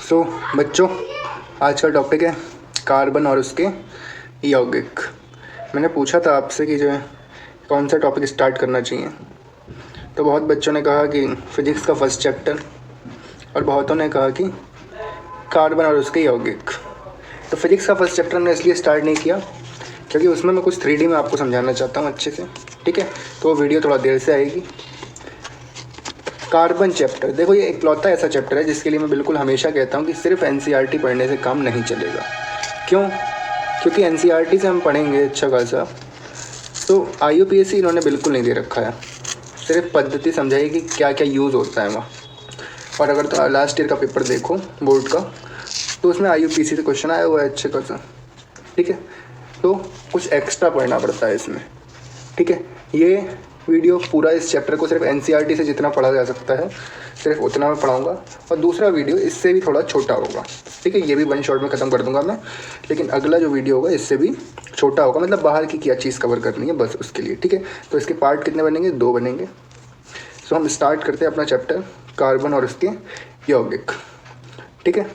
सो बच्चों, आज का टॉपिक है कार्बन और उसके यौगिक। मैंने पूछा था आपसे कि जो है कौन सा टॉपिक स्टार्ट करना चाहिए, तो बहुत बच्चों ने कहा कि फिजिक्स का फर्स्ट चैप्टर और बहुतों ने कहा कि कार्बन और उसके यौगिक। तो फिजिक्स का फर्स्ट चैप्टर मैंने इसलिए स्टार्ट नहीं किया क्योंकि उसमें मैं कुछ 3D में आपको समझाना चाहता हूँ अच्छे से, ठीक है। तो वो वीडियो थोड़ा देर से आएगी। कार्बन चैप्टर, देखो ये इकलौता ऐसा चैप्टर है जिसके लिए मैं बिल्कुल हमेशा कहता हूँ कि सिर्फ NCERT पढ़ने से काम नहीं चलेगा। क्यों? क्योंकि NCERT से हम पढ़ेंगे अच्छा खासा, तो IUPAC इन्होंने बिल्कुल नहीं दे रखा है। सिर्फ पद्धति समझाइए कि क्या क्या यूज़ होता है वहाँ। और अगर तो लास्ट ईयर का पेपर देखो बोर्ड का, तो उसमें IUPAC से क्वेश्चन आया हुआ है अच्छे खासा, ठीक है। तो कुछ एक्स्ट्रा पढ़ना पड़ता है इसमें, ठीक है। ये वीडियो पूरा इस चैप्टर को सिर्फ NCERT से जितना पढ़ा जा सकता है सिर्फ उतना मैं पढ़ाऊँगा, और दूसरा वीडियो इससे भी थोड़ा छोटा होगा, ठीक है। ये भी 1 शॉट में ख़त्म कर दूंगा मैं, लेकिन अगला जो वीडियो होगा इससे भी छोटा होगा, मतलब बाहर की क्या चीज़ कवर करनी है बस उसके लिए, ठीक है। तो इसके पार्ट कितने बनेंगे? 2 बनेंगे। सो हम स्टार्ट करते हैं अपना चैप्टर कार्बन और उसके यौगिक, ठीक है।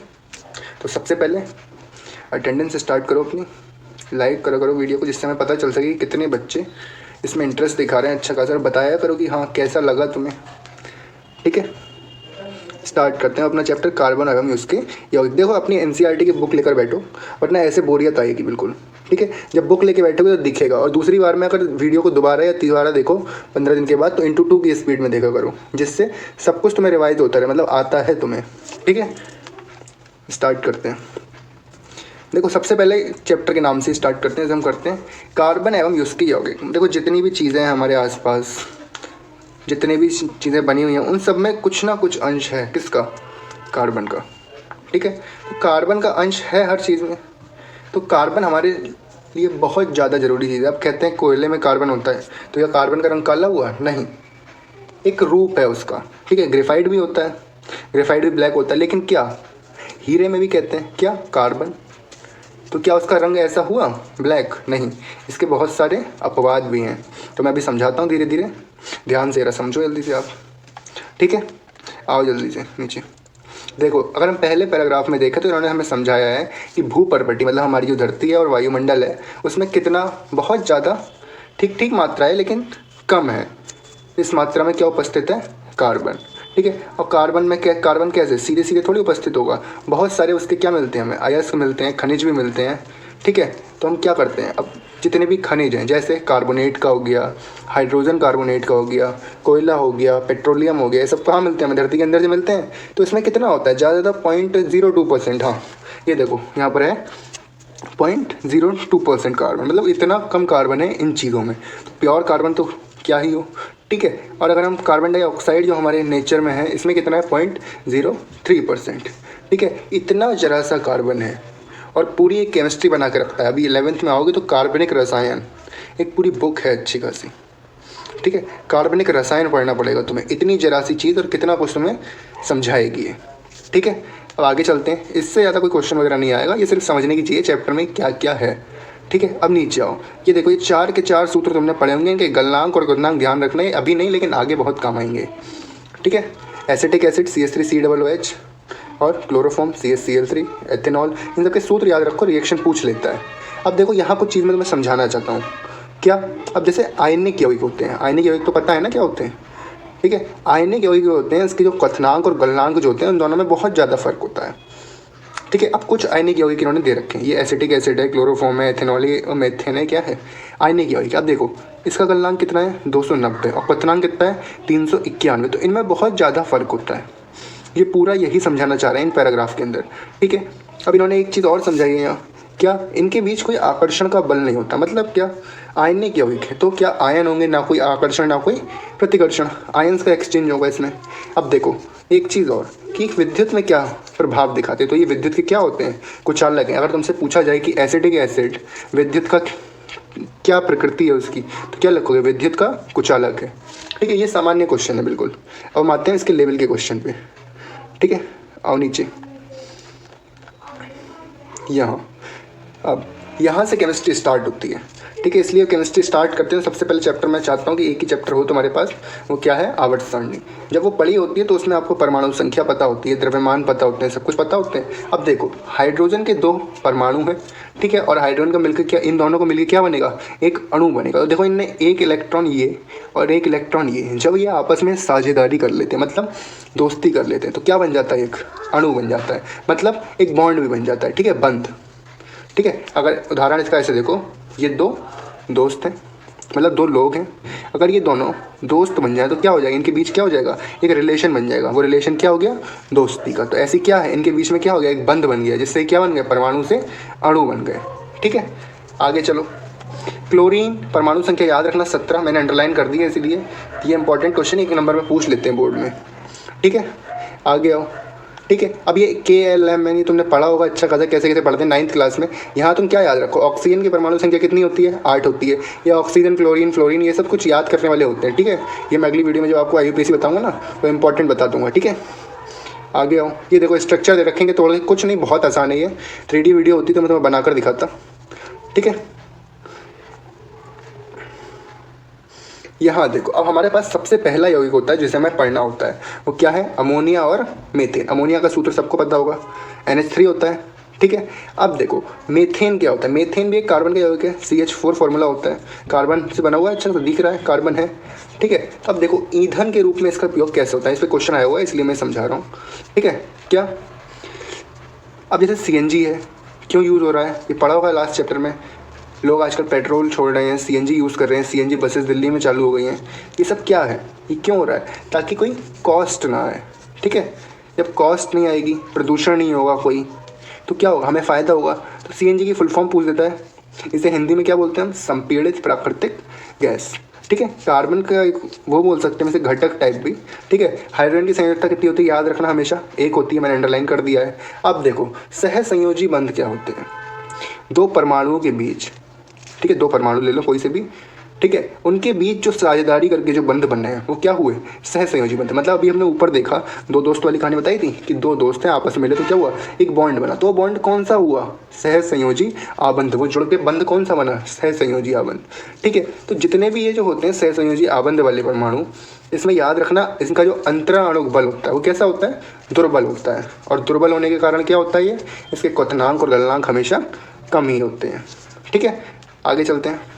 तो सबसे पहले अटेंडेंस स्टार्ट करो अपनी, लाइक करो वीडियो को, जिससे हमें पता चल सके कि कितने बच्चे इसमें इंटरेस्ट दिखा रहे हैं अच्छा खासा, और बताया करो कि हाँ कैसा लगा तुम्हें, ठीक है। स्टार्ट करते हैं अपना चैप्टर कार्बन एवं उसके यौगिक। देखो अपनी NCERT की बुक लेकर बैठो, वरना ऐसे बोरियत आएगी बिल्कुल, ठीक है। जब बुक लेके बैठोगे तो दिखेगा, और दूसरी बार में अगर वीडियो को दोबारा या तीसरा देखो 15 दिन के बाद, तो × 2 की स्पीड में देखा करो, जिससे सब कुछ तुम्हें रिवाइज होता है, मतलब आता है तुम्हें, ठीक है। स्टार्ट करते हैं। देखो सबसे पहले चैप्टर के नाम से स्टार्ट करते हैं। हम करते हैं कार्बन एवं उसके यौगिक। देखो जितनी भी चीज़ें हैं हमारे आसपास, जितनी भी चीज़ें बनी हुई हैं, उन सब में कुछ ना कुछ अंश है किसका? कार्बन का, ठीक है। तो कार्बन का अंश है हर चीज़ में, तो कार्बन हमारे लिए बहुत ज़्यादा ज़रूरी चीज़ है। अब कहते हैं कोयले में कार्बन होता है, तो यह कार्बन का रंग काला हुआ? नहीं, एक रूप है उसका, ठीक है। ग्रेफाइट भी होता है, ग्रेफाइट भी ब्लैक होता है, लेकिन क्या हीरे में भी कहते हैं क्या? कार्बन। तो क्या उसका रंग ऐसा हुआ ब्लैक? नहीं, इसके बहुत सारे अपवाद भी हैं, तो मैं अभी समझाता हूँ धीरे धीरे। ध्यान से जरा समझो जल्दी से आप, ठीक है। आओ जल्दी से नीचे। देखो अगर हम पहले पैराग्राफ में देखें तो इन्होंने हमें समझाया है कि भूपर्वटी मतलब हमारी जो धरती है और वायुमंडल है, उसमें कितना बहुत ज़्यादा ठीक ठीक मात्रा है, लेकिन कम है। इस मात्रा में क्या उपस्थित है? कार्बन, ठीक है। और कार्बन में क्या, कार्बन कैसे सीधे सीधे थोड़ी उपस्थित होगा, बहुत सारे उसके क्या मिलते हैं हमें? अयस्क मिलते हैं, खनिज भी मिलते हैं, ठीक है। तो हम क्या करते हैं, अब जितने भी खनिज हैं, जैसे कार्बोनेट का हो गया, हाइड्रोजन कार्बोनेट का हो गया, कोयला हो गया, पेट्रोलियम हो गया, ये सब कहाँ मिलते हैं हमें? धरती के अंदर जो मिलते हैं। तो इसमें कितना होता है? ज़्यादा 0.02%। हाँ ये देखो यहाँ पर है 0.02% कार्बन, मतलब इतना कम कार्बन है इन चीज़ों में। तो प्योर कार्बन तो क्या ही हो, ठीक है। और अगर हम कार्बन डाइऑक्साइड जो हमारे नेचर में है, इसमें कितना है? 0.03%, ठीक है। इतना जरा सा कार्बन है और पूरी एक केमिस्ट्री बना के रखता है। अभी 11th में आओगे तो कार्बनिक रसायन एक पूरी बुक है अच्छी खासी, ठीक है। कार्बनिक रसायन पढ़ना पड़ेगा तुम्हें, इतनी जरा सी चीज़ और कितना कुछ तुम्हें समझाएगी है, ठीक है। अब आगे चलते हैं, इससे ज़्यादा कोई क्वेश्चन वगैरह नहीं आएगा, ये सिर्फ समझने की चाहिए चैप्टर में क्या क्या है, ठीक है। अब नीचे आओ, ये देखो ये 4 के 4 सूत्र तुमने पढ़े होंगे, इनके गलनांक और गुणनांक ध्यान रखना है, अभी नहीं लेकिन आगे बहुत काम आएंगे, ठीक है। एसिटिक एसिड CH3COOH और क्लोरोफॉर्म CHCl3, एथेनॉल, इन सबके सूत्र याद रखो, रिएक्शन पूछ लेता है। अब देखो यहाँ कुछ चीज़ मैं तुम्हें समझाना चाहता हूँ, क्या? अब जैसे आयनिक यौगिक होते हैं, आयनिक यौगिक तो पता है ना क्या होते हैं, ठीक है। आयनिक यौगिक होते हैं, इसके जो क्वथनांक और गलनांक जो होते हैं उन दोनों में बहुत ज़्यादा फर्क होता है, ठीक है। अब कुछ आयनिक यौगिक इन्होंने दे रखे हैं, ये एसिटिक एसिड है, क्लोरोफॉर्म है, एथेनॉल है, मेथेन है, क्या है? आयनिक यौगिक। अब देखो इसका गलनांक कितना है? 290, और क्वथनांक कितना है? 391। तो इनमें बहुत ज़्यादा फर्क होता है। ये पूरा यही समझाना चाह रहे हैं इन पैराग्राफ के अंदर, ठीक है। अब इन्होंने एक चीज़ और समझाई है यहाँ, क्या? इनके बीच कोई आकर्षण का बल नहीं होता। मतलब क्या? आयनिक यौगिक है तो क्या आयन होंगे, ना कोई आकर्षण ना कोई प्रतिकर्षण, आयन्स का एक्सचेंज होगा इसमें। अब देखो एक चीज़ और कि विद्युत में क्या प्रभाव दिखाते हैं, तो ये विद्युत के क्या होते हैं? कुचालक है। अगर तुमसे पूछा जाए कि एसिडिक एसिड विद्युत का क्या प्रकृति है उसकी, तो क्या लिखोगे? विद्युत का कुचालक है, ठीक है। ये सामान्य क्वेश्चन है बिल्कुल। अब आते हैं इसके लेवल के क्वेश्चन पे, ठीक है। आओ नीचे यहाँ, अब यहाँ से केमिस्ट्री स्टार्ट होती है, ठीक है, इसलिए केमिस्ट्री स्टार्ट करते हैं सबसे पहले चैप्टर मैं चाहता हूँ कि एक ही चैप्टर हो तुम्हारे पास, वो क्या है, आवर्त सारणी। जब वो पढ़ी होती है तो उसमें आपको परमाणु संख्या पता होती है, द्रव्यमान पता होते हैं, सब कुछ पता होते हैं। अब देखो हाइड्रोजन के 2 परमाणु हैं, ठीक है, और हाइड्रोजन का मिलकर क्या, इन दोनों को मिलकर क्या बनेगा, एक अणु बनेगा। तो देखो इनने एक इलेक्ट्रॉन ये और एक इलेक्ट्रॉन ये, जब ये आपस में साझेदारी कर लेते हैं, मतलब दोस्ती कर लेते हैं, तो क्या बन जाता है, एक अणु बन जाता है, मतलब एक बॉन्ड भी बन जाता है, ठीक है, बंध। ठीक है, अगर उदाहरण इसका ऐसे देखो, ये 2 दोस्त हैं, मतलब 2 लोग हैं, अगर ये दोनों दोस्त बन जाए तो क्या हो जाएगा, इनके बीच क्या हो जाएगा, एक रिलेशन बन जाएगा। वो रिलेशन क्या हो गया, दोस्ती का। तो ऐसी क्या है, इनके बीच में क्या हो गया, एक बंध बन गया, जिससे क्या बन गया, परमाणु से अणु बन गए। ठीक है, आगे चलो। क्लोरीन परमाणु संख्या याद रखना 17, मैंने अंडरलाइन कर दी है, इसीलिए ये इंपॉर्टेंट क्वेश्चन 1 नंबर में पूछ लेते हैं बोर्ड में। ठीक है, आगे आओ। ठीक है, अब ये KLM यानी तुमने पढ़ा होगा अच्छा खासा, कैसे कैसे पढ़ते हैं 9th क्लास में। यहाँ तुम क्या याद रखो, ऑक्सीजन की परमाणु संख्या कितनी होती है, 8 होती है। या ऑक्सीजन, क्लोरीन, फ्लोरीन, ये सब कुछ याद करने वाले होते हैं। ठीक है, ये मैं अगली वीडियो में जब आपको IUPAC बताऊंगा ना, तो इंपॉर्टेंट बता दूंगा। ठीक है, आगे आओ। ये देखो स्ट्रक्चर दे रखेंगे, थोड़ा कुछ नहीं, बहुत आसान है ये। 3D वीडियो होती तो मैं तुम्हें बनाकर दिखाता। ठीक है, यहाँ देखो, अब हमारे पास सबसे पहला यौगिक होता है जिसे हमें पढ़ना होता है, वो क्या है, अमोनिया और मीथेन। अमोनिया का सूत्र सबको पता होगा, NH3 होता है। ठीक है, अब देखो मीथेन क्या होता है, मीथेन भी एक कार्बन का यौगिक है, CH4 फॉर्मूला होता है, कार्बन से बना हुआ है, अच्छा तो दिख रहा है कार्बन है। ठीक है, अब देखो ईंधन के रूप में इसका उपयोग कैसे होता है, इस पर क्वेश्चन आया हुआ है, इसलिए मैं समझा रहा हूँ। ठीक है, क्या, अब जैसे CNG है, क्यों यूज़ हो रहा है, ये पढ़ा होगा लास्ट चैप्टर में। लोग आजकल पेट्रोल छोड़ रहे हैं, CNG यूज़ कर रहे हैं, CNG बसेस दिल्ली में चालू हो गई हैं। ये सब क्या है, ये क्यों हो रहा है, ताकि कोई कॉस्ट ना आए। ठीक है, जब कॉस्ट नहीं आएगी, प्रदूषण नहीं होगा कोई, तो क्या होगा, हमें फ़ायदा होगा। तो CNG की फुल फॉर्म पूछ देता है, इसे हिंदी में क्या बोलते हैं हम, संपीड़ित प्राकृतिक गैस। ठीक है, कार्बन का एक वो बोल सकते हैं वैसे घटक टाइप भी। ठीक है, हाइड्रोजन की संयोजकता कितनी होती है, याद रखना हमेशा 1 होती है, मैंने अंडरलाइन कर दिया है। अब देखो सहसंयोजी बंध क्या होते हैं, 2 परमाणुओं के बीच, ठीक है, 2 परमाणु ले लो कोई से भी, ठीक है, उनके बीच जो साझेदारी करके जो बंध बनने हैं वो क्या हुए, सहसंयोजी बंध। मतलब अभी हमने ऊपर देखा 2 दोस्त वाली कहानी बताई थी कि 2 दोस्त हैं आपस में मिले तो क्या हुआ, एक बॉन्ड बना। तो बॉन्ड कौन सा हुआ, सहसंयोजी आबंध। वो जुड़ के बंध कौन सा बना, सहसंयोजी आबंध। ठीक है, तो जितने भी ये जो होते हैं सहसंयोजी आबंध वाले परमाणु, इसमें याद रखना इनका जो अंतराणुक बल होता है वो कैसा होता है, दुर्बल होता है। और दुर्बल होने के कारण क्या होता है, ये इसके क्वथनांक और गलनांक हमेशा कम ही होते हैं। ठीक है, आगे चलते हैं।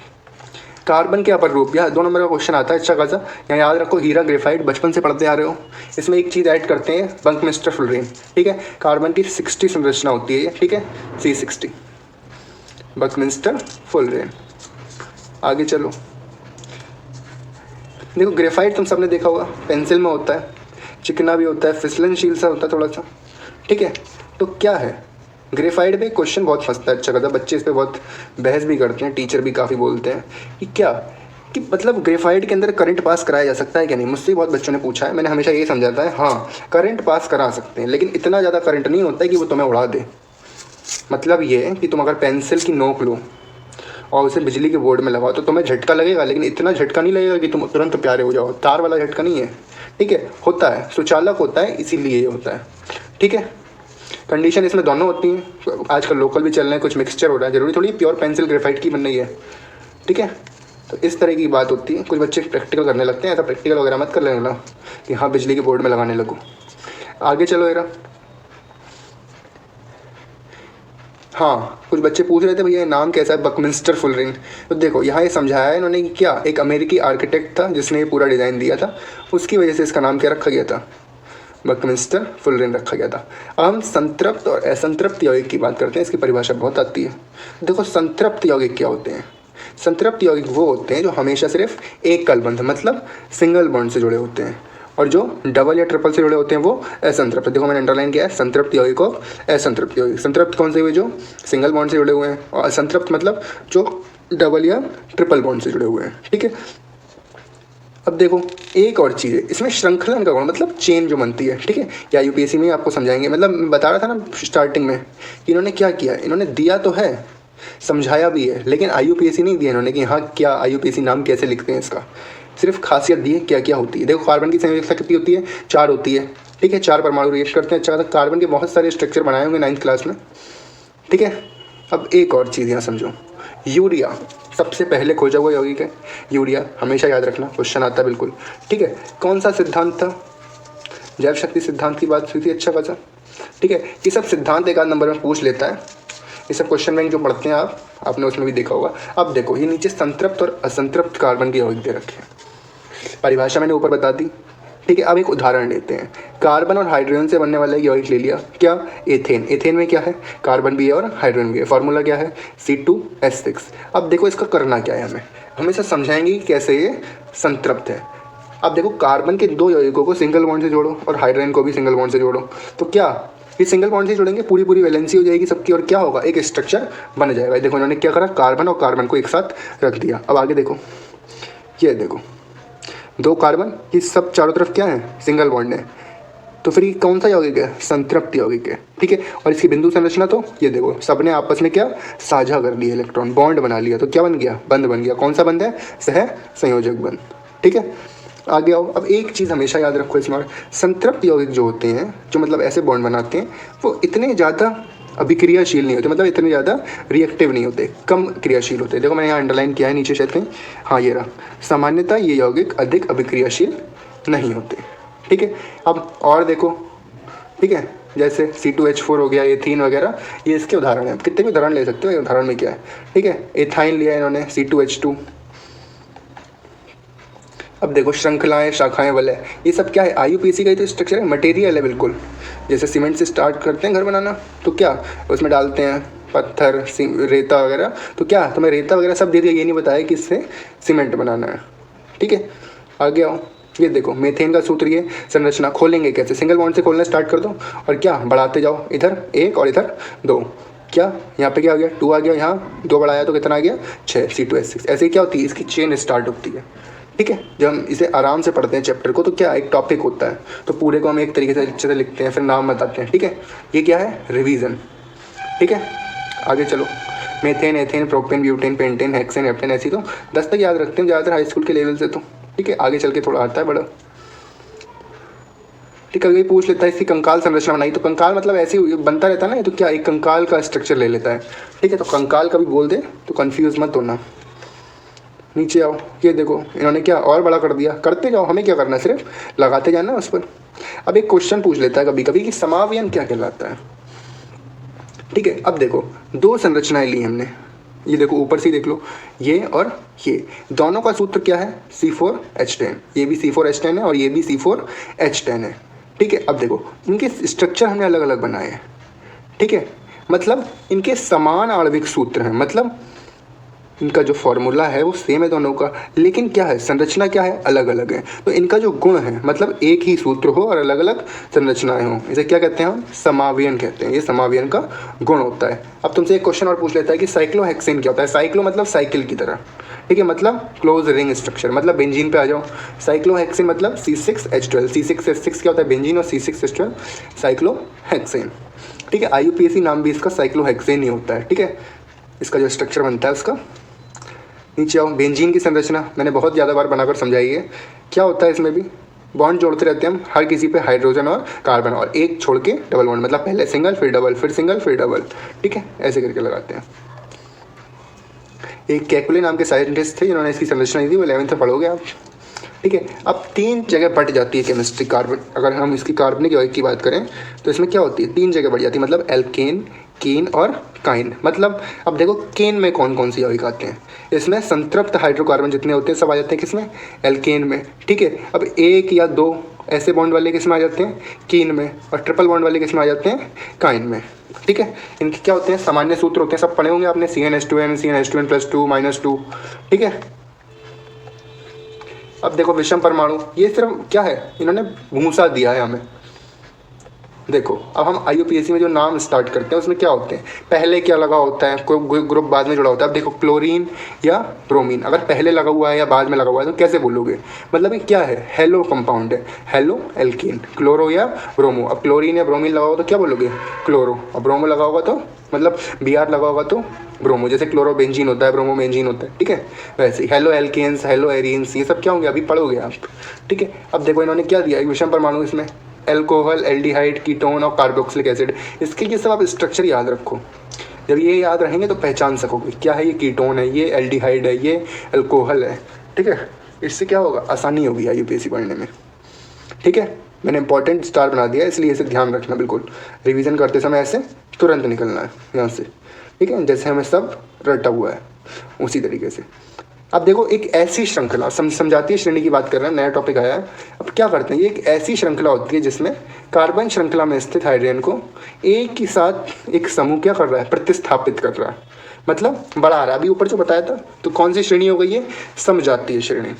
कार्बन के अपर रूप, यह 2 नंबर का क्वेश्चन आता है अच्छा खासा। यहाँ याद रखो हीरा ग्रेफाइट बचपन से पढ़ते आ रहे हो। इसमें एक चीज़ ऐड करते हैं, बंकमिस्टर फुलरेन। ठीक है, कार्बन की 60 संरचना होती है, ठीक है, C60 बंकमिस्टर फुलरेन। आगे चलो, देखो ग्रेफाइट तुम सबने देखा होगा, पेंसिल में होता है, चिकना भी होता है, फिसलनशील सा होता है थोड़ा सा। ठीक है, तो क्या है ग्रेफाइट पे क्वेश्चन बहुत फंसता है अच्छा खासा, बच्चे इस पर बहुत बहस भी करते हैं, टीचर भी काफ़ी बोलते हैं कि क्या, कि मतलब ग्रेफाइट के अंदर करंट पास कराया जा सकता है क्या नहीं। मुझसे बहुत बच्चों ने पूछा है, मैंने हमेशा ये समझाता है हाँ करंट पास करा सकते हैं, लेकिन इतना ज़्यादा करंट नहीं होता है कि वो तुम्हें उड़ा दे। मतलब ये है कि तुम अगर पेंसिल की नोक लो और उसे बिजली के बोर्ड में लगाओ तो तुम्हें झटका लगेगा, लेकिन इतना झटका नहीं लगेगा कि तुम तुरंत प्यारे हो जाओ। तार वाला झटका नहीं है। ठीक है, होता है, सुचालक होता है, इसीलिए ये होता है। ठीक है, कंडीशन इसमें दोनों होती हैं। आजकल लोकल भी चल रहे हैं, कुछ मिक्सचर हो रहा है, जरूरी थोड़ी प्योर पेंसिल ग्रेफाइट की बन रही है। ठीक है, तो इस तरह की बात होती है। कुछ बच्चे प्रैक्टिकल करने लगते हैं, ऐसा प्रैक्टिकल वगैरह मत कर लेना कि हाँ बिजली के बोर्ड में लगाने लगो। आगे चलो एरा। हाँ, कुछ बच्चे पूछ रहे थे भैया ये नाम कैसा है, बकमिंस्टर फुलरेन। तो देखो यहाँ ये समझाया है इन्होंने कि क्या, एक अमेरिकी आर्किटेक्ट था जिसने ये पूरा डिज़ाइन दिया था, उसकी वजह से इसका नाम क्या रखा गया था, बकमिंस्टर फुलरेन रखा गया था। अब हम संतृप्त और असंतृप्त यौगिक की बात करते हैं, इसकी परिभाषा बहुत आती है। देखो संतृप्त यौगिक क्या होते हैं, संतृप्त यौगिक वो होते हैं जो हमेशा सिर्फ एक कलबंध मतलब सिंगल बॉन्ड से जुड़े होते हैं, और जो डबल या ट्रिपल से जुड़े होते हैं वो असंतृप्त। देखो मैंने अंडरलाइन किया है, संतृप्त यौगिक और असंतृप्त यौगिक। संतृप्त कौन से हुए, जो सिंगल बॉन्ड से जुड़े हुए हैं, और असंतृप्त मतलब जो डबल या ट्रिपल बॉन्ड से जुड़े हुए हैं। ठीक है, अब देखो एक और चीज़ है इसमें, श्रृंखलन का गुण मतलब चेन जो बनती है। ठीक है, या UPSC में आपको समझाएंगे, मतलब बता रहा था ना स्टार्टिंग में कि इन्होंने क्या किया, इन्होंने दिया तो है, समझाया भी है, लेकिन IUPAC नहीं दिया इन्होंने कि हाँ क्या IUPAC नाम कैसे लिखते हैं इसका, सिर्फ खासियत दी है क्या क्या होती है। देखो कार्बन की संयोजकता कितनी होती है, 4 होती है। ठीक है, 4 परमाणु रिएक्ट करते हैं। अच्छा, कार्बन के बहुत सारे स्ट्रक्चर बनाए होंगे 9th क्लास में। ठीक है, अब एक और चीज़ यहाँ समझो, यूरिया सबसे पहले खोजा हुआ यौगिक है यूरिया, हमेशा याद रखना, क्वेश्चन आता है बिल्कुल। ठीक है, कौन सा सिद्धांत था? जैव शक्ति सिद्धांत की बात हुई थी, अच्छा खासा। ठीक है, ये सब सिद्धांत एक आध नंबर में पूछ लेता है, ये सब क्वेश्चन बैंक जो पढ़ते हैं आपने उसमें भी देखा होगा। अब देखो, ये नीचे संतृप्त और असंतृप्त कार्बन के यौगिक दे रखे हैं, परिभाषा मैंने ऊपर बता दी। ठीक है, अब एक उदाहरण लेते हैं। कार्बन और हाइड्रोजन से बनने वाला एक यौगिक ले लिया, क्या? एथेन। एथेन में क्या है? कार्बन भी है और हाइड्रोजन भी है। फॉर्मूला क्या है? C2H6। अब देखो इसका करना क्या है, हमें इसे समझाएंगे कि कैसे ये संतृप्त है। अब देखो, कार्बन के दो यौगिकों को सिंगल बॉन्ड से जोड़ो और हाइड्रोजन को भी सिंगल बॉन्ड से जोड़ो, तो क्या ये सिंगल बॉन्ड से जोड़ेंगे, पूरी वैलेंसी हो जाएगी सबकी, और क्या होगा? एक स्ट्रक्चर बन जाएगा। देखो इन्होंने क्या करा, कार्बन और कार्बन को एक साथ रख दिया। अब आगे देखो, ये देखो दो कार्बन, ये सब चारों तरफ क्या है? सिंगल बॉन्ड है। तो फिर ये कौन सा यौगिक है? संतृप्त यौगिक है। ठीक है, और इसकी बिंदु संरचना तो ये देखो, सबने आपस में क्या साझा कर लिया, इलेक्ट्रॉन बॉन्ड बना लिया, तो क्या बन गया? बंध बन गया। कौन सा बंध है? सह संयोजक बंध। ठीक है, आगे आओ। अब एक चीज़ हमेशा याद रखो इसमें, संतृप्त यौगिक जो होते हैं, जो मतलब ऐसे बॉन्ड बनाते हैं, वो इतने ज़्यादा अभिक्रियाशील नहीं होते, मतलब इतने ज़्यादा रिएक्टिव नहीं होते, कम क्रियाशील होते। देखो मैंने यहाँ अंडरलाइन किया है नीचे शायद कहीं, हाँ ये रहा। सामान्यतः ये यौगिक अधिक अभिक्रियाशील नहीं होते। ठीक है, अब और देखो, ठीक है, जैसे C2H4 हो गया, एथीन वगैरह, ये इसके उदाहरण हैं। कितने भी उदाहरण ले सकते हो, ये उदाहरण में क्या है। ठीक है, एथाइन लिया इन्होंने, C2H2। अब देखो श्रृंखलाएं, शाखाएं, वलय, ये सब क्या है? IUPAC का ही तो स्ट्रक्चर है, मटेरियल है बिल्कुल। जैसे सीमेंट से स्टार्ट करते हैं घर बनाना, तो क्या उसमें डालते हैं पत्थर, रेता वगैरह, तो क्या तुम्हें रेता वगैरह सब दे दिया, ये नहीं बताया कि इससे सीमेंट बनाना है। ठीक है, आगे आओ। ये देखो मेथेन का सूत्र, ये संरचना खोलेंगे कैसे? सिंगल बॉन्ड से खोलना स्टार्ट कर दो और क्या बढ़ाते जाओ, इधर एक और इधर दो, क्या यहाँ पे क्या आ गया? 2 आ गया, यहाँ 2 बढ़ाया तो कितना आ गया? 6, C2H6। ऐसे ही क्या होती है, इसकी चेन स्टार्ट होती है। ठीक है, जब हम इसे आराम से पढ़ते हैं चैप्टर को, तो क्या एक टॉपिक होता है, तो पूरे को हम एक तरीके से अच्छे से लिखते हैं, फिर नाम बताते हैं। ठीक है, ये क्या है? रिवीजन। ठीक है, आगे चलो। Methane, ethane, propane, butane, pentane, hexane, heptane, ऐसी तो 10 तक याद रखते हैं ज़्यादातर हाई स्कूल के लेवल से। तो ठीक है, आगे चल के थोड़ा आता है बड़ा। ठीक है, कभी पूछ लेता है इसकी कंकाल संरचना बनाई, तो कंकाल मतलब ऐसे ही बनता रहता है ना, तो क्या एक कंकाल का स्ट्रक्चर ले लेता है। ठीक है, तो कंकाल कभी बोल दे तो कन्फ्यूज़ मत होना। नीचे आओ, ये देखो इन्होंने क्या और बड़ा कर दिया, करते जाओ, हमें क्या करना है, सिर्फ लगाते जाना उस पर। अब एक क्वेश्चन पूछ लेता है कभी कभी कि समावयन क्या कहलाता है। ठीक है, अब देखो दो संरचनाएं ली हमने, ये देखो ऊपर से देख लो, ये और ये दोनों का सूत्र क्या है? C4H10। ये भी C4H10 है और ये भी C4H10 है। ठीक है, अब देखो इनके स्ट्रक्चर हमने अलग अलग बनाए हैं। ठीक है, मतलब इनके समान आणविक सूत्र हैं, मतलब इनका जो फॉर्मूला है वो सेम है दोनों का, लेकिन क्या है, संरचना क्या है? अलग अलग है। तो इनका जो गुण है, मतलब एक ही सूत्र हो और अलग अलग संरचनाएं हो, इसे क्या कहते हैं हम? समावयन कहते हैं। ये समावयन का गुण होता है। अब तुमसे एक क्वेश्चन और पूछ लेता है कि साइक्लोहेक्सेन क्या होता है? साइक्लो मतलब साइकिल की तरह। ठीक है, मतलब क्लोज रिंग स्ट्रक्चर, मतलब बेंजीन पे आ जाओ। साइक्लोहेक्सेन मतलब C6H12। C6H6 क्या होता है? बेंजीन, और C6H12 साइक्लोहेक्सेन। ठीक है, IUPAC नाम भी इसका साइक्लोहेक्सेन ही होता है। ठीक है, इसका जो स्ट्रक्चर बनता है उसका। नीचे आओ, बेंजीन की संरचना मैंने बहुत ज़्यादा बार बनाकर समझाई है। क्या होता है इसमें भी? बॉन्ड जोड़ते रहते हैं हम, हर किसी पे हाइड्रोजन और कार्बन, और एक छोड़ के डबल बॉन्ड, मतलब पहले सिंगल फिर डबल फिर सिंगल फिर डबल। ठीक है, ऐसे करके लगाते हैं। एक कैकुले नाम के साइंटिस्ट थे जिन्होंने इसकी संरचना दी थी, वो 11th में पढ़ोगे आप। ठीक है, अब 3 जगह बढ़ जाती है केमिस्ट्री कार्बन, अगर हम इसकी कार्बनिक यौगिक की बात करें तो इसमें क्या होती है? 3 जगह बढ़ जाती है, मतलब एल्केन, कीन और काइन। मतलब अब देखो केन में कौन कौन सी यौगिक आते हैं? इसमें संतृप्त हाइड्रोकार्बन जितने होते हैं सब आ जाते हैं किसमें? एल्केन में। ठीक है, अब 1 या 2 ऐसे बॉन्ड वाले किसमें आ जाते हैं? कीन में। और ट्रिपल बॉन्ड वाले किसमें आ जाते हैं? काइन में। ठीक है, इनके क्या होते हैं? सामान्य सूत्र होते हैं, सब पढ़े होंगे आपने, CnH2n, CnH2n+2 -2। ठीक है, अब देखो विषम परमाणु, ये सिर्फ क्या है? इन्होंने भूसा दिया है हमें। देखो अब हम IUPAC में जो नाम स्टार्ट करते हैं उसमें क्या होते हैं? पहले क्या लगा होता है, कोई ग्रुप बाद में जुड़ा होता है। अब देखो क्लोरीन या ब्रोमीन, अगर पहले लगा हुआ है या बाद में लगा हुआ है तो कैसे बोलोगे? मतलब ये क्या है? हेलो कंपाउंड है, हेलो एल्कीन, क्लोरो या ब्रोमो। अब क्लोरीन या ब्रोमीन लगा होगा तो क्या बोलोगे? क्लोरो। और ब्रोमो लगा होगा तो मतलब Br लगा होगा तो ब्रोमो। जैसे क्लोरो बेंजीन होता है, ब्रोमो बेंजीन होता है। ठीक है, वैसे ही हेलो एल्केन्स, हेलो एरीन्स, ये सब क्या होंगे? अभी पढ़ोगे आप। ठीक है, अब देखो इन्होंने क्या दिया, एक विषम परमाणु, इसमें एल्कोहल, एल्डिहाइड, कीटोन और कार्बोक्सिलिक एसिड। इसके ये सब आप स्ट्रक्चर याद रखो। जब ये याद रहेंगे तो पहचान सकोगे क्या है ये कीटोन है, ये एल्डिहाइड है, ये अल्कोहल है। ठीक है, इससे क्या होगा, आसानी होगी IUPAC पढ़ने में। ठीक है, मैंने इंपॉर्टेंट स्टार बना दिया, इसलिए इसे ध्यान रखना, बिल्कुल रिवीजन करते समय ऐसे तुरंत निकलना है यहाँ से। ठीक है, जैसे हमें सब रटा हुआ है उसी तरीके से। अब देखो एक ऐसी श्रृंखला, समझाती श्रेणी की बात कर रहे हैं, नया टॉपिक आया है। अब क्या करते हैं, ये एक ऐसी श्रृंखला होती है जिसमें कार्बन श्रृंखला में स्थित हाइड्रोजन को एक ही साथ एक समूह क्या कर रहा है, प्रतिस्थापित कर रहा है, मतलब बढ़ा रहा है। अभी ऊपर जो बताया था, तो कौन सी श्रेणी हो गई है, समझाती श्रेणी।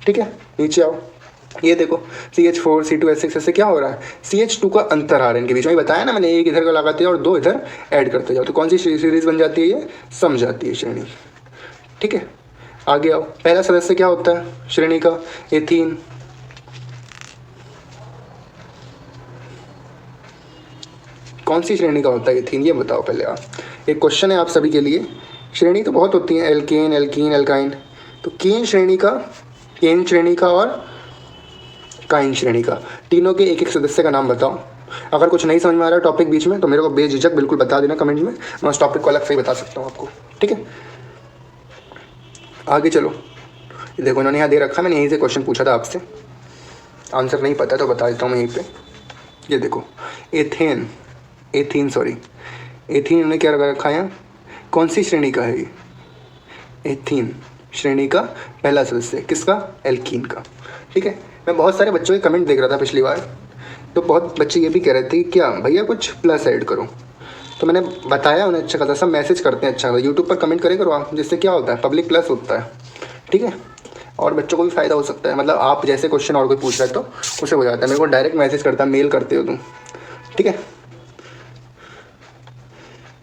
ठीक है, नीचे आओ, ये देखो CH4 C2H6 से क्या हो रहा है, CH2 का अंतर आ रहा है इनके बीच में। बताया ना मैंने, एक इधर का लगाते जाओ और दो इधर ऐड करते जाओ, तो कौन सी सीरीज बन जाती है, ये समझाती श्रेणी। ठीक है, आगे आओ, पहला सदस्य क्या होता है श्रेणी का, एथीन। कौन सी श्रेणी का होता है एथीन, ये बताओ पहले आप। एक क्वेश्चन है आप सभी के लिए, श्रेणी तो बहुत होती है, एल्केन, एल्कीन, एल्काइन, तो केन श्रेणी का और काइन श्रेणी का, तीनों के एक एक सदस्य का नाम बताओ। अगर कुछ नहीं समझ में आ रहा है टॉपिक बीच में तो मेरे को बेझिझक बिल्कुल बता देना कमेंट में, मैं उस टॉपिक को अलग से ही बता सकता हूँ आपको। ठीक है, आगे चलो, ये देखो इन्होंने यहाँ दे रखा है, मैंने यहीं से क्वेश्चन पूछा था आपसे, आंसर नहीं पता तो बता देता हूँ मैं यहीं पे। ये देखो एथेन इन्होंने क्या लगा रखा है यहाँ, कौन सी श्रेणी का है ये, एथीन श्रेणी का पहला सदस्य, किसका, एल्कीन का। ठीक है, मैं बहुत सारे बच्चों के कमेंट देख रहा था पिछली बार, तो बहुत बच्चे ये भी कह रहे थे कि क्या भैया कुछ प्लस ऐड करो, तो मैंने बताया उन्हें, अच्छा खासा सब मैसेज करते हैं, अच्छा खासा यूट्यूब पर कमेंट करे करो आप, जिससे क्या होता है, पब्लिक प्लस होता है। ठीक है, और बच्चों को भी फ़ायदा हो सकता है, मतलब आप जैसे क्वेश्चन और कोई पूछ रहा है तो उसे हो जाता है, मेरे को डायरेक्ट मैसेज करता है, मेल करते हो तुम। ठीक है,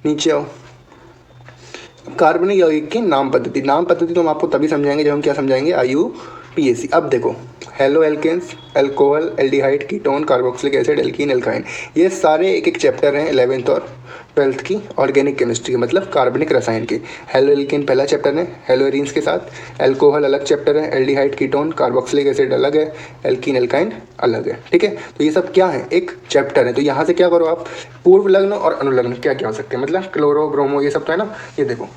नीचे आओ, कार्बनिक यौगिक की नाम पद्धति तो हम आपको तभी समझाएंगे जब हम क्या समझाएंगे, IUPAC। अब देखो haloalkanes, alcohol, aldehyde, ketone, carboxylic acid, alkene, alkyne, ये सारे एक एक चैप्टर हैं 11th और 12th की ऑर्गेनिक केमिस्ट्री के, मतलब कार्बनिक रसायन के। हेलो एल्केन पहला चैप्टर है हेलो एरीन्स के साथ, अल्कोहल अलग चैप्टर है, एल्डिहाइड, कीटोन, कार्बोक्सिलिक एसिड अलग है, एल्कीन, एल्काइन अलग है। ठीक है, तो ये सब क्या है, एक चैप्टर है। तो यहाँ से क्या करो आप, पूर्व लग्न और अनुलग्न क्या क्या हो सकते हैं, मतलब क्लोरो, ब्रोमो, ये सब तो है ना। ये देखो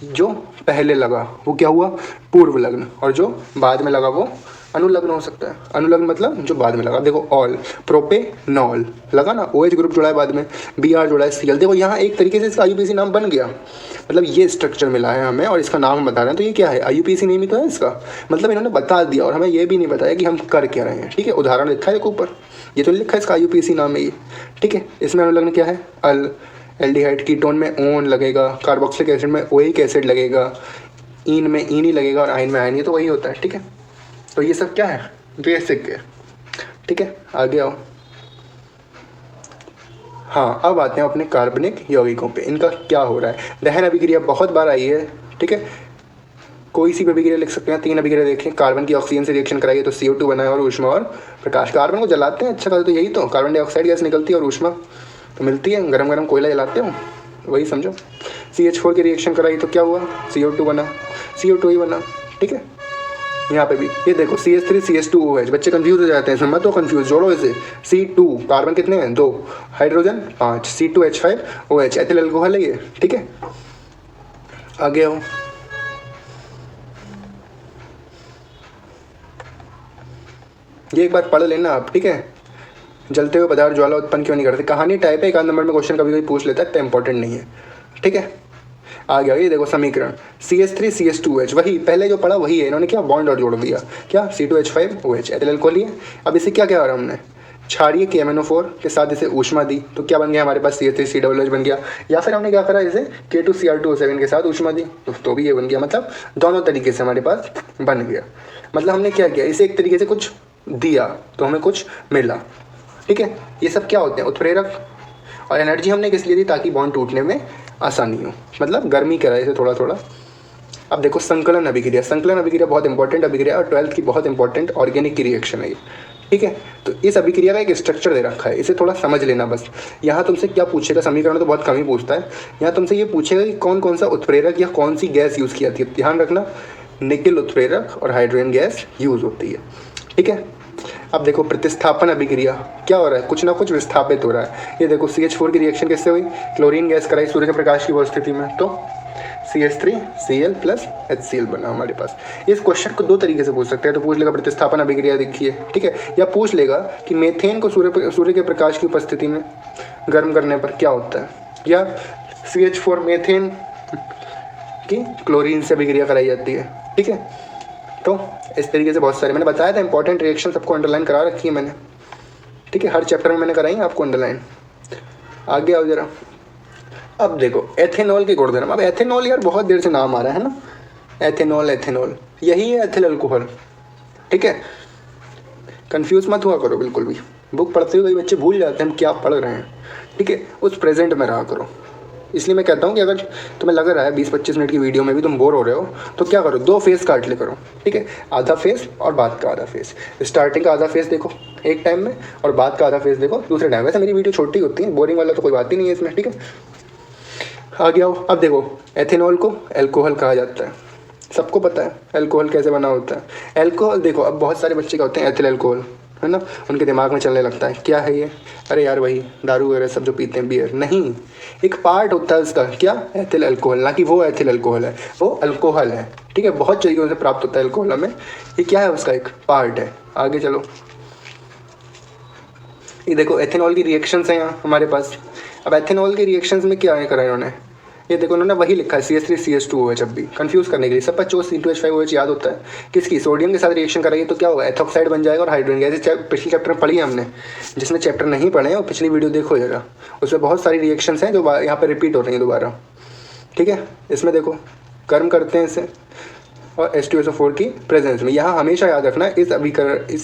जो पहले लगा वो क्या हुआ, पूर्व लग्न, और जो बाद में लगा वो अनुलग्न हो सकता है। अनुलग्न मतलब जो बाद में लगा, देखो ऑल, प्रोपेनॉल लगा ना, OH ग्रुप जुड़ा है बाद में, Br जुड़ा है Cl। देखो यहाँ एक तरीके से इसका IUPAC नाम बन गया, मतलब ये स्ट्रक्चर मिला है हमें और इसका नाम हम बता रहे हैं, तो ये क्या है, IUPAC नेम ही तो है इसका, मतलब इन्होंने बता दिया और हमें ये भी नहीं बताया कि हम कर क्या रहे हैं। ठीक है, उदाहरण लिखा है ऊपर, ये तो लिखा है इसका IUPAC नाम है ये। ठीक है, इसमें अनुलग्न क्या है, एल्डिहाइड, कीटोन में ओन लगेगा, कार्बोक्सिलिक एसिड में ओइक एसिड लगेगा, इन में इन ही लगेगा और आयन में आयन, ये तो वही होता है। ठीक है, तो ये सब क्या है, बेसिक है। ठीक है, आगे आओ। हाँ, अब आते हैं अपने कार्बनिक यौगिकों पे, इनका क्या हो रहा है। दहन अभिक्रिया बहुत बार आई है। ठीक है, कोई सी भी अभिक्रिया लिख सकते हैं, 3 अभिक्रिया देखें, कार्बन की ऑक्सीजन से रिएक्शन कराइए तो CO2 बना है और ऊष्मा और प्रकाश। कार्बन को जलाते हैं, अच्छा तो यही तो, कार्बन डाइऑक्साइड गैस निकलती है और ऊष्मा तो मिलती है, गरम गरम कोयला जलाते हो, वही समझो। CH4 की रिएक्शन कराई तो क्या हुआ, CO2 बना, CO2 ही बना। ठीक है, यहाँ पे भी ये देखो CH3 CH2OH, बच्चे कंफ्यूज हो जाते हैं, समझ तो कंफ्यूज, जोड़ो इसे, C2 कार्बन कितने हैं, 2, हाइड्रोजन 5, C2H5OH, एथिल अल्कोहल है ये। ठीक है, आगे आओ। ये एक बार पढ़ लेना आप। ठीक है, जलते हुए पदार्थ ज्वाला उत्पन्न क्यों नहीं करते, कहानी टाइप है, 1 नंबर में क्वेश्चन कभी कभी पूछ लेता है, तो इंपॉर्टेंट नहीं है। ठीक है, आ गया, ये देखो समीकरण CH3 CH2OH, वही पहले जो पढ़ा वही है, इन्होंने क्या बॉन्ड और जोड़ दिया, क्या C2H5OH, एथिल अल्कोहल है। अब इसे क्या क्या हो रहा है हमने, क्षारीय KMnO4 के साथ इसे ऊष्मा दी तो क्या बन गया हमारे पास, CH3COOH बन गया, या फिर हमने क्या करा, इसे K2Cr2O7 के साथ ऊष्मा दी तो भी ये बन गया, मतलब दोनों तरीके से हमारे पास बन गया। मतलब हमने क्या किया, इसे एक तरीके से कुछ दिया तो हमें कुछ मिला। ठीक है, ये सब क्या होते हैं, उत्प्रेरक। और एनर्जी हमने किस लिए दी, ताकि बॉन्ड टूटने में आसानी हो, मतलब गर्मी कराए इसे थोड़ा थोड़ा। अब देखो संकलन अभिक्रिया बहुत इंपॉर्टेंट अभिक्रिया और 12th की बहुत इंपॉर्टेंट ऑर्गेनिक की रिएक्शन है ये। ठीक है, तो इस अभिक्रिया का एक स्ट्रक्चर दे रखा है, इसे थोड़ा समझ लेना बस। यहाँ तुमसे क्या पूछेगा, समीकरण तो बहुत कम ही पूछता है, यहाँ तुमसे ये पूछेगा कि कौन कौन सा उत्प्रेरक या कौन सी गैस यूज़ की जाती है। ध्यान रखना, निकेल उत्प्रेरक और हाइड्रोजन गैस यूज़ होती है। ठीक है, अब देखो प्रतिस्थापन अभिक्रिया क्या हो रहा है, कुछ ना कुछ विस्थापित हो रहा है। ये देखो CH4 की रिएक्शन किससे हुई, क्लोरीन गैस कराई सूर्य के प्रकाश की उपस्थिति में, तो CH3Cl प्लस HCl बना हमारे पास। इस क्वेश्चन को दो तरीके से पूछ सकते हैं, तो पूछ लेगा प्रतिस्थापन अभिक्रिया देखिए, ठीक है, या पूछ लेगा कि मीथेन को सूर्य के प्रकाश की उपस्थिति में गर्म करने पर क्या होता है, या CH4 मीथेन की क्लोरीन से अभिक्रिया कराई जाती है, ठीक है। तो इस तरीके से बहुत सारे मैंने बताया था, इंपॉर्टेंट रिएक्शन सबको अंडरलाइन करा रखी है मैंने, ठीक है, हर चैप्टर में मैंने कराई है आपको अंडरलाइन। आगे आओ जरा। अब देखो एथेनॉल के गुणधर्म। अब एथेनॉल यार बहुत देर से नाम आ रहा है ना, एथेनॉल यही है एथिल अल्कोहल, ठीक है। कंफ्यूज मत हुआ करो बिल्कुल भी, बुक पढ़ते हुए बच्चे भूल जाते हैं हम क्या पढ़ रहे हैं, ठीक है, उस प्रेजेंट में रहा करो। इसलिए मैं कहता हूँ कि अगर तुम्हें लग रहा है 20-25 मिनट की वीडियो में भी तुम बोर हो रहे हो, तो क्या करो, 2 फेज काट ले करो, ठीक है, आधा फेज और बाद का आधा फेज। स्टार्टिंग का आधा फेज देखो एक टाइम में, और बाद का आधा फेज देखो दूसरे टाइम। वैसे मेरी वीडियो छोटी होती है, बोरिंग वाला तो कोई बात ही नहीं है इसमें, ठीक है। आगे आओ। अब देखो एथेनॉल को अल्कोहल कहा जाता है, सबको पता है अल्कोहल कैसे बना होता है। अल्कोहल देखो, अब बहुत सारे बच्चे क्या होते हैं एथिल अल्कोहल, है ना, उनके दिमाग में चलने लगता है क्या है ये, अरे यार वही दारू वगैरह सब जो पीते हैं, बियर। नहीं, एक पार्ट होता है उसका, क्या, एथिल अल्कोहल, ना कि वो एथिल अल्कोहल है, वो अल्कोहल है, ठीक है, बहुत तरीकों से प्राप्त होता है अल्कोहल हमें, ये क्या है, उसका एक पार्ट है। आगे चलो, ये देखो एथेनॉल की रिएक्शंस हैं यहाँ हमारे पास। अब एथेनॉल के रिएक्शंस में क्या करा इन्होंने, ये देखो उन्होंने वही लिखा है CH3CH2OH। अब भी कंफ्यूज करने के लिए सब बच्चों C2H5OH याद होता है, किसकी, सोडियम के साथ रिएक्शन कराइए तो क्या होगा, एथोक्साइड बन जाएगा और हाइड्रोजन गैस। पिछले चैप्टर में पढ़ी है हमने, जिसने चैप्टर नहीं पढ़े हैं वो पिछली वीडियो देखो जरा, उसमें बहुत सारी रिएक्शंस हैं जो यहाँ पर रिपीट हो रही हैं दोबारा, ठीक है। इसमें देखो गर्म करते हैं इसे और H2SO4 की प्रेजेंस में। यहाँ हमेशा याद रखना इस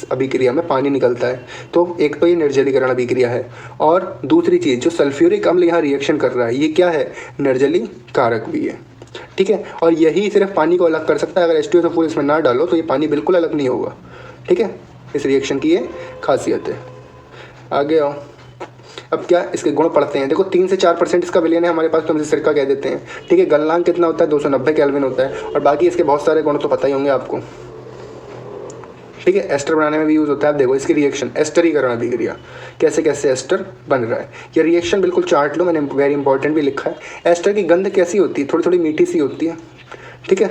अभिक्रिया में पानी निकलता है, तो एक तो ये निर्जलीकरण अभिक्रिया है, और दूसरी चीज़ जो सल्फ्यूरिक अम्ल यहाँ रिएक्शन कर रहा है ये क्या है, निर्जलीकारक भी है, ठीक है। और यही सिर्फ पानी को अलग कर सकता है, अगर H2SO4 इसमें ना डालो तो ये पानी बिल्कुल अलग नहीं होगा, ठीक है। इस रिएक्शन की ये खासियत है। आगे आओ। अब क्या इसके गुण पढ़ते हैं। देखो 3 से 4% इसका विलयन है हमारे पास, तो हम इसे सिरका कह देते हैं, ठीक है। गलनांक कितना होता है, 290 केल्विन होता है, और बाकी इसके बहुत सारे गुण तो पता ही होंगे आपको, ठीक है। एस्टर बनाने में भी यूज़ होता है। अब देखो इसकी रिएक्शन, एस्टरीकरण अभिक्रिया, कैसे कैसे एस्टर बन रहा है, ये रिएक्शन बिल्कुल चार्ट लो, मैंने वेरी इंपॉर्टेंट भी लिखा है। एस्टर की गंध कैसी होती है, थोड़ी थोड़ी मीठी सी होती है, ठीक है।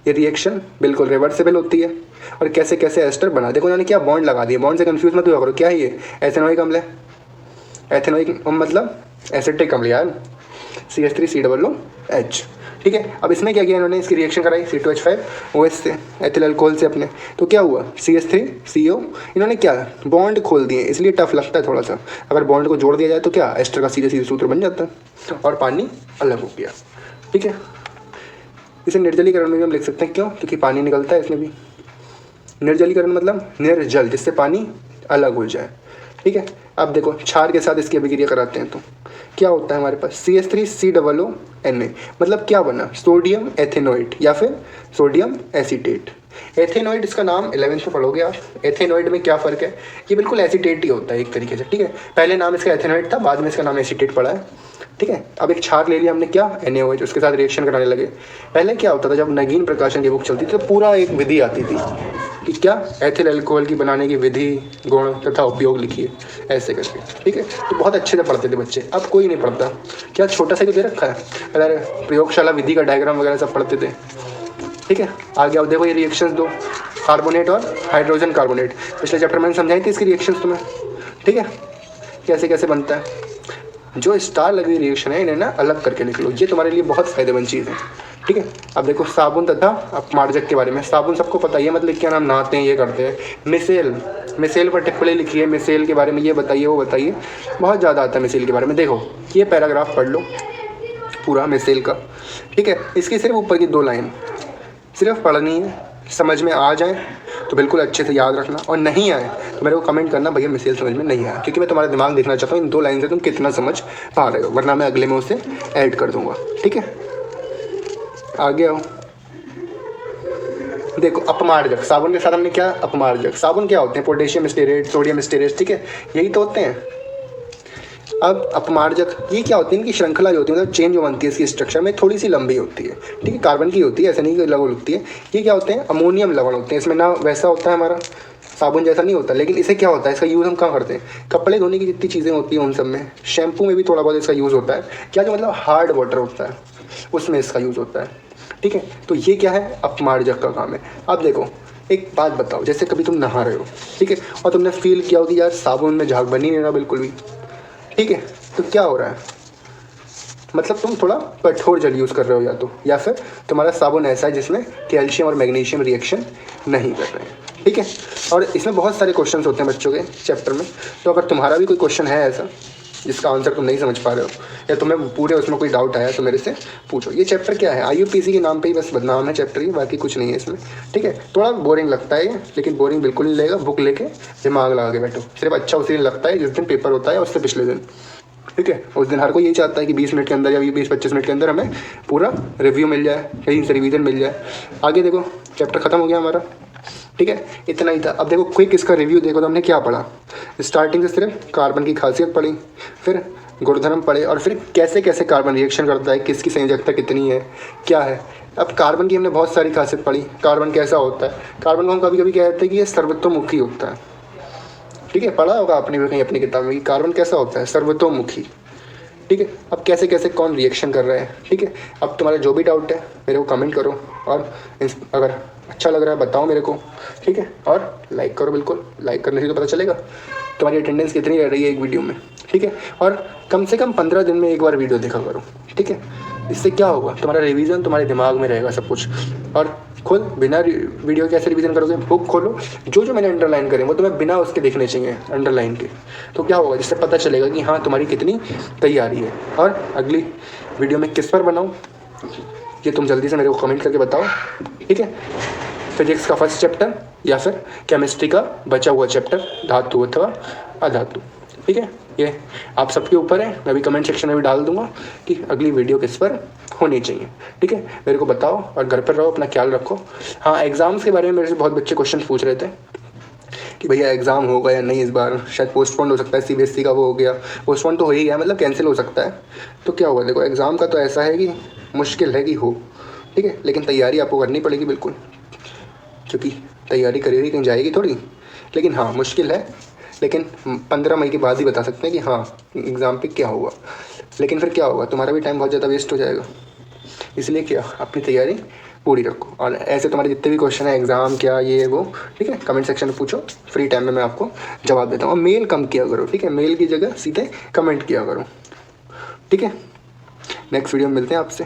ये रिएक्शन बिल्कुल रिवर्सिबल होती है, और कैसे कैसे एस्टर बना, देखो उन्होंने क्या बॉन्ड लगा दिया, बॉन्ड से कंफ्यूज मत हुआ करो, क्या है ये, एथेनोइक अम्ल है, एथेनोइक मतलब एसिटिक अम्ल यार, CH3COOH, ठीक है। अब इसमें क्या किया इन्होंने, इसकी रिएक्शन कराई C2H5OH से, एथिल अल्कोहल से अपने, तो क्या हुआ, CH3CO, इन्होंने क्या बॉन्ड खोल दिए, इसलिए टफ लगता है थोड़ा सा। अगर बॉन्ड को जोड़ दिया जाए तो क्या एस्टर का सीधे सीधे सूत्र बन जाता है और पानी अलग हो गया, ठीक है। इसे निर्जलीकरण में भी हम लिख सकते हैं, क्यों, क्योंकि पानी निकलता है इसमें भी। निर्जलीकरण मतलब निर्जल, जिससे पानी अलग हो जाए, ठीक है। अब देखो क्षार के साथ इसकी अभिक्रिया कराते हैं तो क्या होता है हमारे पास, CH3COONA, मतलब क्या बना, सोडियम एथेनोइड या फिर सोडियम एसीटेट। एथेनोइड इसका नाम 11th में पढ़ोगे आप। एथेनोइड में क्या फ़र्क है, ये बिल्कुल एसीटेट ही होता है एक तरीके से, ठीक है। पहले नाम इसका एथेनोइड था, बाद में इसका नाम एसीटेट पड़ा है, ठीक है। अब एक क्षार ले लिया हमने, क्या, NaOH, उसके साथ रिएक्शन कराने लगे। पहले क्या होता था, जब नगीन प्रकाशन की बुक चलती थी तो पूरा एक विधि आती थी कि क्या एथिल अल्कोहल की बनाने की विधि, गुण तथा उपयोग लिखिए, ऐसे करके, ठीक है। तो बहुत अच्छे से पढ़ते थे बच्चे, अब कोई नहीं पढ़ता, क्या छोटा सा दे रखा है, अरे प्रयोगशाला विधि का डायग्राम वगैरह सब पढ़ते थे, ठीक है। आगे अब देखो ये रिएक्शंस दो, कार्बोनेट और हाइड्रोजन कार्बोनेट, पिछले चैप्टर में समझाई थी इसकी रिएक्शंस तुम्हें, ठीक है, कैसे कैसे बनता है। जो स्टार लगी रिएक्शन है इन्हें ना अलग करके लिख लो, ये तुम्हारे लिए बहुत फायदेमंद चीज़ है, ठीक है। अब देखो साबुन तथा अपमार्जक के बारे में। साबुन सबको पता है, ये मतलब क्या, नाम नहाते हैं, ये करते हैं। मिसेल पर टिप्पणी लिखिए, मिसेल के बारे में ये बताइए वो बताइए, बहुत ज़्यादा आता है मिसेल के बारे में। देखो ये पैराग्राफ पढ़ लो पूरा मिसेल का, ठीक है। इसकी सिर्फ ऊपर की 2 लाइन सिर्फ पढ़नी है, समझ में आ जाए तो बिल्कुल अच्छे से याद रखना, और नहीं आए तो मेरे को कमेंट करना भैया मिसेल समझ में नहीं आया, क्योंकि मैं तुम्हारा दिमाग देखना चाहता हूँ इन 2 लाइन से तुम कितना समझ पा रहे हो, वरना मैं अगले में उसे ऐड कर दूंगा, ठीक है। आगे आओ। देखो अपमार्जक, साबुन के साथ हमने क्या, अपमार्जक। साबुन क्या होते हैं, पोटेशियम स्टेरेट, सोडियम स्टेरेट, ठीक है, यही तो होते हैं। अब अपमार्जक ये क्या होती है, इनकी श्रृंखला जो होती है, मतलब चेन जो बनती है इसकी स्ट्रक्चर में थोड़ी सी लंबी होती है, ठीक है, कार्बन की होती है, ऐसा नहीं कि लवण होती है। ये क्या होते हैं, अमोनियम लवण होते हैं, इसमें ना वैसा होता है हमारा साबुन जैसा नहीं होता, लेकिन इसे क्या होता है, इसका यूज़ हम कहाँ करते हैं, कपड़े धोने की जितनी चीज़ें होती हैं उन सब में, शैम्पू में भी थोड़ा बहुत इसका यूज़ होता है, क्या जो मतलब हार्ड वाटर होता है उसमें इसका यूज़ होता है। ठीक है, तो ये क्या है, अपमार्जक का काम है। अब देखो एक बात बताओ, जैसे कभी तुम नहा रहे हो, ठीक है, और तुमने फील किया हो कि यार साबुन में झाग बन ही नहीं रहा बिल्कुल भी, ठीक है, तो क्या हो रहा है, मतलब तुम थोड़ा कठोर जल यूज़ कर रहे हो, या फिर तुम्हारा साबुन ऐसा है जिसमें कैल्शियम और मैग्नीशियम रिएक्शन नहीं कर रहे हैं। ठीक है, और इसमें बहुत सारे क्वेश्चंस होते हैं बच्चों के चैप्टर में, तो अगर तुम्हारा भी कोई क्वेश्चन है ऐसा जिसका आंसर तुम नहीं समझ पा रहे हो, या तुम्हें पूरे उसमें कोई डाउट आया तो मेरे से पूछो। ये चैप्टर क्या है, IUPAC के नाम पे ही बस बदनाम है चैप्टर, ही बाकी कुछ नहीं है इसमें। ठीक है, थोड़ा बोरिंग लगता है ये, लेकिन बोरिंग बिल्कुल नहीं लगेगा, बुक लेके दिमाग लगा के बैठो। सिर्फ अच्छा उसी दिन लगता है जिस दिन पेपर होता है, उससे पिछले दिन। ठीक है, उस दिन हर कोई यही चाहता है कि 20 मिनट के अंदर या 20-25 मिनट के अंदर हमें पूरा रिव्यू मिल जाए, कहीं से रिवीजन मिल जाए। आगे देखो चैप्टर ख़त्म हो गया हमारा। ठीक है, इतना ही था। अब देखो क्विक इसका रिव्यू देखो, तो हमने क्या पढ़ा, स्टार्टिंग से सिर्फ कार्बन की खासियत पढ़ी, फिर गुणधर्म पढ़े, और फिर कैसे कैसे कार्बन रिएक्शन करता है, किसकी संयोजकता कितनी है, क्या है। अब कार्बन की हमने बहुत सारी खासियत पढ़ी, कार्बन कैसा होता है, कार्बन को हम कभी कभी कहते हैं कि ये सर्वतोमुखी होता है। ठीक है, पढ़ा होगा आपने भी कहीं अपनी किताब में कि कार्बन कैसा होता है, सर्वतोमुखी। ठीक है, अब कैसे कैसे कौन रिएक्शन कर रहा है। ठीक है, अब तुम्हारा जो भी डाउट है मेरे को कमेंट करो, और अगर अच्छा लग रहा है बताओ मेरे को। ठीक है, और लाइक करो, बिल्कुल लाइक करने से तो पता चलेगा तुम्हारी अटेंडेंस कितनी रह रही है एक वीडियो में। ठीक है, और कम से कम 15 दिन में एक बार वीडियो देखा करो। ठीक है, इससे क्या होगा, तुम्हारा रिवीजन तुम्हारे दिमाग में रहेगा सब कुछ। और खुद बिना वीडियो कैसे रिवीजन करोगे, बुक खोलो, जो जो मैंने अंडरलाइन करे वो तुम्हें बिना उसके देखने चाहिए अंडरलाइन के, तो क्या होगा, जिससे पता चलेगा कि हाँ तुम्हारी कितनी तैयारी है। और अगली वीडियो में किस पर बनाऊँ ये तुम जल्दी से मेरे को कमेंट करके बताओ। ठीक है, फिजिक्स का फर्स्ट चैप्टर या फिर केमिस्ट्री का बचा हुआ चैप्टर धातु अथवा अधातु। ठीक है, ये आप सबके ऊपर है, मैं भी कमेंट सेक्शन में भी डाल दूंगा कि अगली वीडियो किस पर होनी चाहिए। ठीक है, मेरे को बताओ, और घर पर रहो, अपना ख्याल रखो। हाँ, एग्ज़ाम्स के बारे में मेरे से बहुत बच्चे क्वेश्चन पूछ रहे थे कि भैया एग्ज़ाम होगा या नहीं इस बार, शायद पोस्टपोन हो सकता है, CBSE का वो हो गया, पोस्टपोन तो हो ही गया, मतलब कैंसिल हो सकता है। तो क्या होगा, देखो एग्ज़ाम का तो ऐसा है कि मुश्किल है कि हो। ठीक है, लेकिन तैयारी आपको करनी पड़ेगी बिल्कुल, क्योंकि तैयारी करी हुई कहीं जाएगी थोड़ी। लेकिन हाँ मुश्किल है, लेकिन 15 मई के बाद ही बता सकते हैं कि हाँ एग्ज़ाम पे क्या होगा। लेकिन फिर क्या होगा, तुम्हारा भी टाइम बहुत ज़्यादा वेस्ट हो जाएगा। इसलिए क्या, अपनी तैयारी पूरी रखो, और ऐसे तुम्हारे जितने भी क्वेश्चन है एग्ज़ाम क्या ये वो, ठीक है, कमेंट सेक्शन में पूछो, फ्री टाइम में मैं आपको जवाब देता हूँ। और मेल कम किया करो, ठीक है, मेल की जगह सीधे कमेंट किया करो। ठीक है, नेक्स्ट वीडियो में मिलते हैं आपसे।